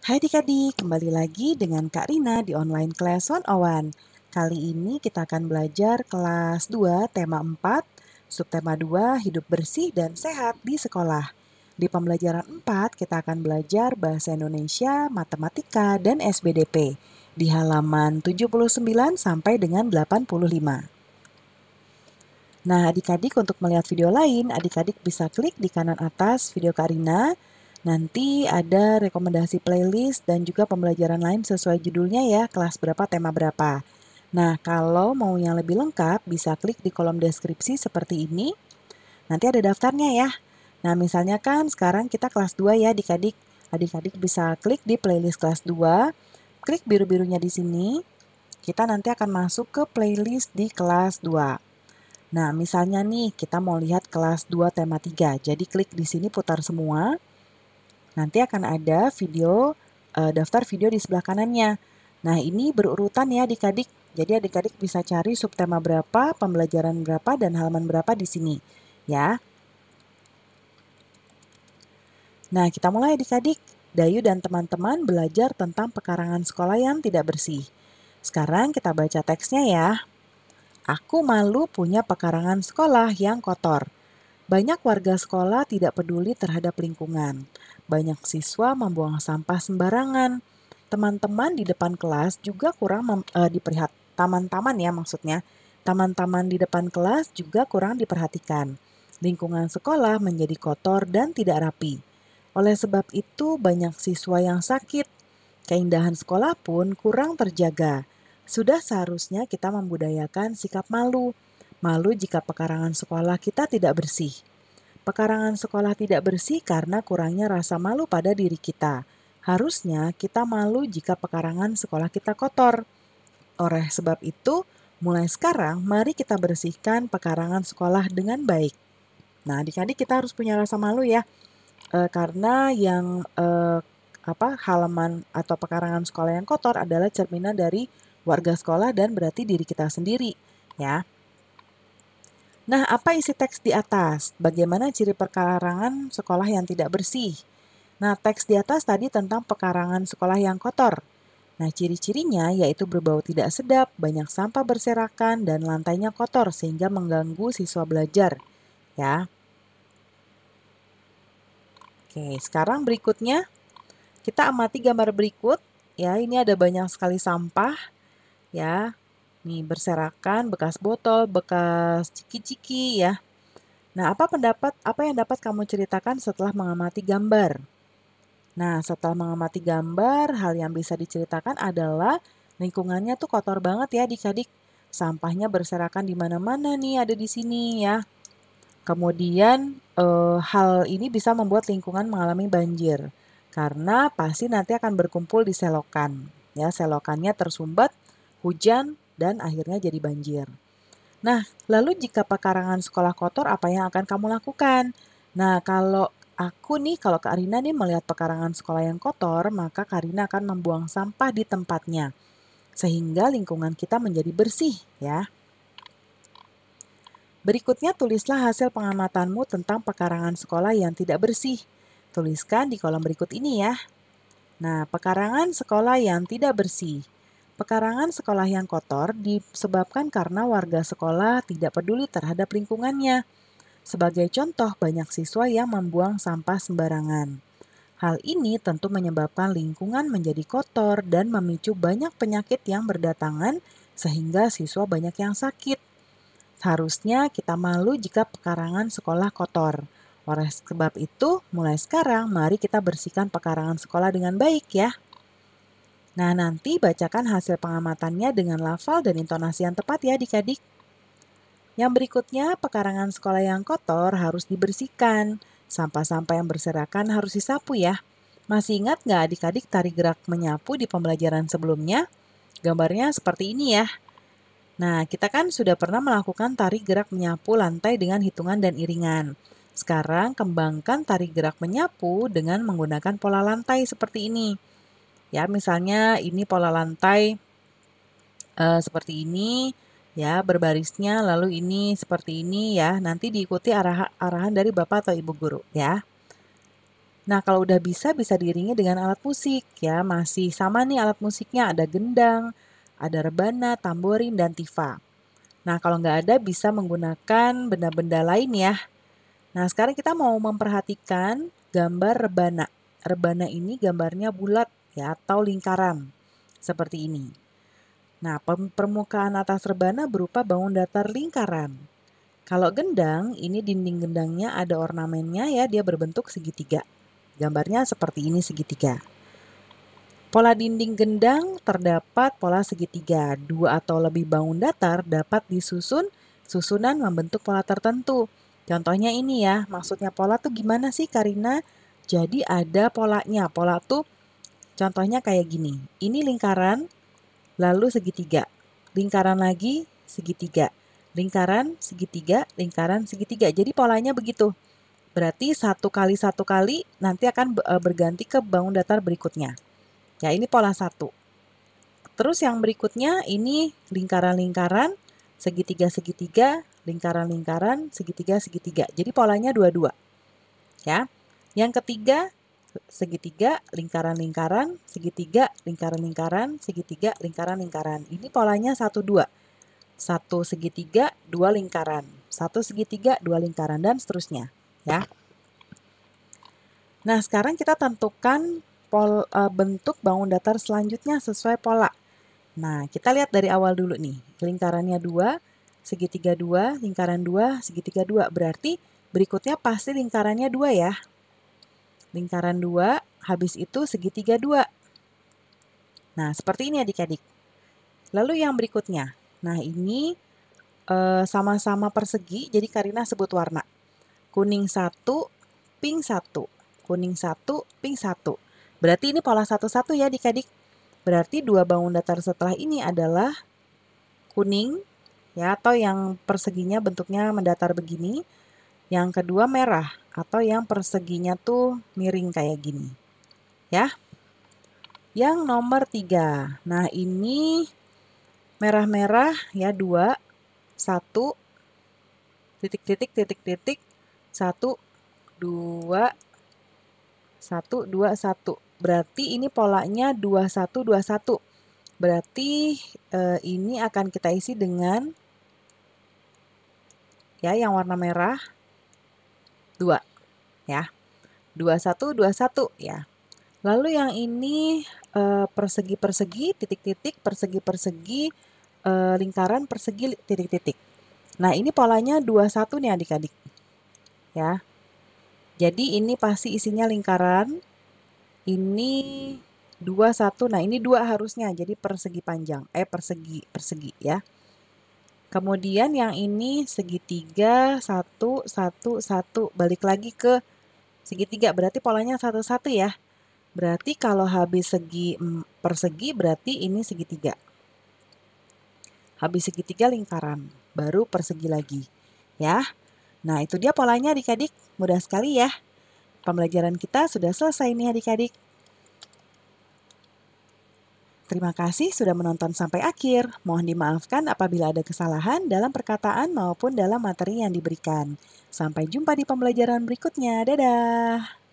Hai adik-adik, kembali lagi dengan Kak Rina di online class 101. Kali ini kita akan belajar kelas 2, tema 4, subtema 2, hidup bersih dan sehat di sekolah. Di pembelajaran 4, kita akan belajar bahasa Indonesia, matematika, dan SBDP di halaman 79 sampai dengan 85. Nah, adik-adik untuk melihat video lain, adik-adik bisa klik di kanan atas video Kak Rina. Nanti ada rekomendasi playlist dan juga pembelajaran lain sesuai judulnya ya, kelas berapa, tema berapa. Nah, kalau mau yang lebih lengkap, bisa klik di kolom deskripsi seperti ini. Nanti ada daftarnya ya. Nah, misalnya kan sekarang kita kelas 2 ya adik-adik. Adik-adik bisa klik di playlist kelas 2, klik biru-birunya di sini. Kita nanti akan masuk ke playlist di kelas 2. Nah, misalnya nih kita mau lihat kelas 2 tema 3. Jadi klik di sini putar semua. Nanti akan ada video daftar video di sebelah kanannya. Nah, ini berurutan ya adik-adik. Jadi adik-adik bisa cari subtema berapa, pembelajaran berapa, dan halaman berapa di sini. Ya. Nah, kita mulai adik-adik. Dayu dan teman-teman belajar tentang pekarangan sekolah yang tidak bersih. Sekarang kita baca teksnya ya. Aku malu punya pekarangan sekolah yang kotor. Banyak warga sekolah tidak peduli terhadap lingkungan. Banyak siswa membuang sampah sembarangan. Teman-teman di depan kelas juga kurang taman-taman ya maksudnya. Taman-taman di depan kelas juga kurang diperhatikan. Lingkungan sekolah menjadi kotor dan tidak rapi. Oleh sebab itu banyak siswa yang sakit. Keindahan sekolah pun kurang terjaga. Sudah seharusnya kita membudayakan sikap malu. Malu jika pekarangan sekolah kita tidak bersih. Pekarangan sekolah tidak bersih karena kurangnya rasa malu pada diri kita. Harusnya kita malu jika pekarangan sekolah kita kotor. Oleh sebab itu, mulai sekarang mari kita bersihkan pekarangan sekolah dengan baik. Nah, adik-adik kita harus punya rasa malu ya, karena yang halaman atau pekarangan sekolah yang kotor adalah cerminan dari warga sekolah dan berarti diri kita sendiri, ya. Nah, apa isi teks di atas? Bagaimana ciri pekarangan sekolah yang tidak bersih? Nah, teks di atas tadi tentang pekarangan sekolah yang kotor. Nah, ciri-cirinya yaitu berbau tidak sedap, banyak sampah berserakan, dan lantainya kotor sehingga mengganggu siswa belajar. Ya. Oke, sekarang berikutnya kita amati gambar berikut. Ya, ini ada banyak sekali sampah. Ya, nih berserakan, bekas botol, bekas ciki-ciki ya. Nah, apa yang dapat kamu ceritakan setelah mengamati gambar? Nah, setelah mengamati gambar, hal yang bisa diceritakan adalah lingkungannya tuh kotor banget ya adik-adik. Sampahnya berserakan di mana-mana nih ada di sini ya. Kemudian hal ini bisa membuat lingkungan mengalami banjir. Karena pasti nanti akan berkumpul di selokan. Ya, selokannya tersumbat, hujan, dan akhirnya jadi banjir. Nah, lalu jika pekarangan sekolah kotor, apa yang akan kamu lakukan? Nah, kalau Kak Rina nih melihat pekarangan sekolah yang kotor, maka Kak Rina akan membuang sampah di tempatnya. Sehingga lingkungan kita menjadi bersih ya. Berikutnya tulislah hasil pengamatanmu tentang pekarangan sekolah yang tidak bersih. Tuliskan di kolom berikut ini ya. Nah, pekarangan sekolah yang tidak bersih. Pekarangan sekolah yang kotor disebabkan karena warga sekolah tidak peduli terhadap lingkungannya. Sebagai contoh, banyak siswa yang membuang sampah sembarangan. Hal ini tentu menyebabkan lingkungan menjadi kotor dan memicu banyak penyakit yang berdatangan sehingga siswa banyak yang sakit. Seharusnya kita malu jika pekarangan sekolah kotor. Oleh sebab itu, mulai sekarang mari kita bersihkan pekarangan sekolah dengan baik ya. Nah, nanti bacakan hasil pengamatannya dengan lafal dan intonasi yang tepat ya adik-adik. Yang berikutnya, pekarangan sekolah yang kotor harus dibersihkan. Sampah-sampah yang berserakan harus disapu ya. Masih ingat nggak adik-adik tari gerak menyapu di pembelajaran sebelumnya? Gambarnya seperti ini ya. Nah, kita kan sudah pernah melakukan tari gerak menyapu lantai dengan hitungan dan iringan. Sekarang kembangkan tari gerak menyapu dengan menggunakan pola lantai seperti ini. Ya, misalnya ini pola lantai seperti ini, ya berbarisnya, lalu ini seperti ini ya. Nanti diikuti arahan dari Bapak atau Ibu guru ya. Nah, kalau udah bisa diiringi dengan alat musik ya. Masih sama nih alat musiknya, ada gendang, ada rebana, tamborin, dan tifa. Nah, kalau nggak ada bisa menggunakan benda-benda lain ya. Nah, sekarang kita mau memperhatikan gambar rebana. Rebana ini gambarnya bulat ya atau lingkaran seperti ini. Nah, permukaan atas rebana berupa bangun datar lingkaran. Kalau gendang, ini dinding gendangnya ada ornamennya ya, dia berbentuk segitiga. Gambarnya seperti ini segitiga. Pola dinding gendang terdapat pola segitiga. Dua atau lebih bangun datar dapat disusun susunan membentuk pola tertentu. Contohnya ini ya, maksudnya pola tuh gimana sih Karina? Jadi ada polanya. Pola tuh contohnya kayak gini. Ini lingkaran, lalu segitiga. Lingkaran lagi, segitiga. Lingkaran, segitiga, lingkaran, segitiga. Jadi polanya begitu. Berarti satu kali nanti akan berganti ke bangun datar berikutnya. Ya, ini pola satu. Terus yang berikutnya ini lingkaran-lingkaran, segitiga-segitiga, lingkaran-lingkaran, segitiga-segitiga. Jadi polanya dua-dua. Ya. Yang ketiga, segitiga, lingkaran-lingkaran, segitiga, lingkaran-lingkaran, segitiga, lingkaran-lingkaran. Ini polanya 1-2. Satu segitiga, dua lingkaran. Satu segitiga, dua lingkaran, dan seterusnya. Ya. Nah, sekarang kita tentukan bentuk bangun datar selanjutnya sesuai pola. Nah, kita lihat dari awal dulu nih. Lingkarannya 2, segitiga 2, lingkaran 2, segitiga 2. Berarti berikutnya pasti lingkarannya 2 ya. Lingkaran 2, habis itu segitiga 2. Nah, seperti ini adik-adik. Lalu yang berikutnya. Nah, ini sama-sama persegi, jadi Karina sebut warna. Kuning 1, pink 1. Kuning 1, pink 1. Berarti ini pola 1-1 ya adik-adik. Berarti dua bangun datar setelah ini adalah kuning, ya, atau yang perseginya bentuknya mendatar begini. Yang kedua merah, atau yang perseginya tuh miring kayak gini. Ya. Yang nomor 3. Nah, ini merah-merah ya 2, 1, titik-titik, titik-titik, 1, 2, 1, 2, 1. Berarti ini polanya 2-1, 2-1. Berarti ini akan kita isi dengan ya yang warna merah 2 ya. 2-1, 2-1 ya. Lalu yang ini persegi-persegi, titik-titik, persegi-persegi, lingkaran, persegi, titik-titik. Nah, ini polanya 2-1 nih adik-adik. Ya. Jadi ini pasti isinya lingkaran. Ini 2-1. Nah, ini 2 harusnya. Jadi persegi panjang. Persegi ya. Kemudian yang ini segitiga 1, 1, 1. Balik lagi ke segitiga. Berarti polanya 1-1 ya. Berarti kalau habis persegi berarti ini segitiga. Habis segitiga lingkaran, baru persegi lagi. Ya. Nah, itu dia polanya adik-adik. Mudah sekali ya. Pembelajaran kita sudah selesai nih adik-adik. Terima kasih sudah menonton sampai akhir. Mohon dimaafkan apabila ada kesalahan dalam perkataan maupun dalam materi yang diberikan. Sampai jumpa di pembelajaran berikutnya. Dadah!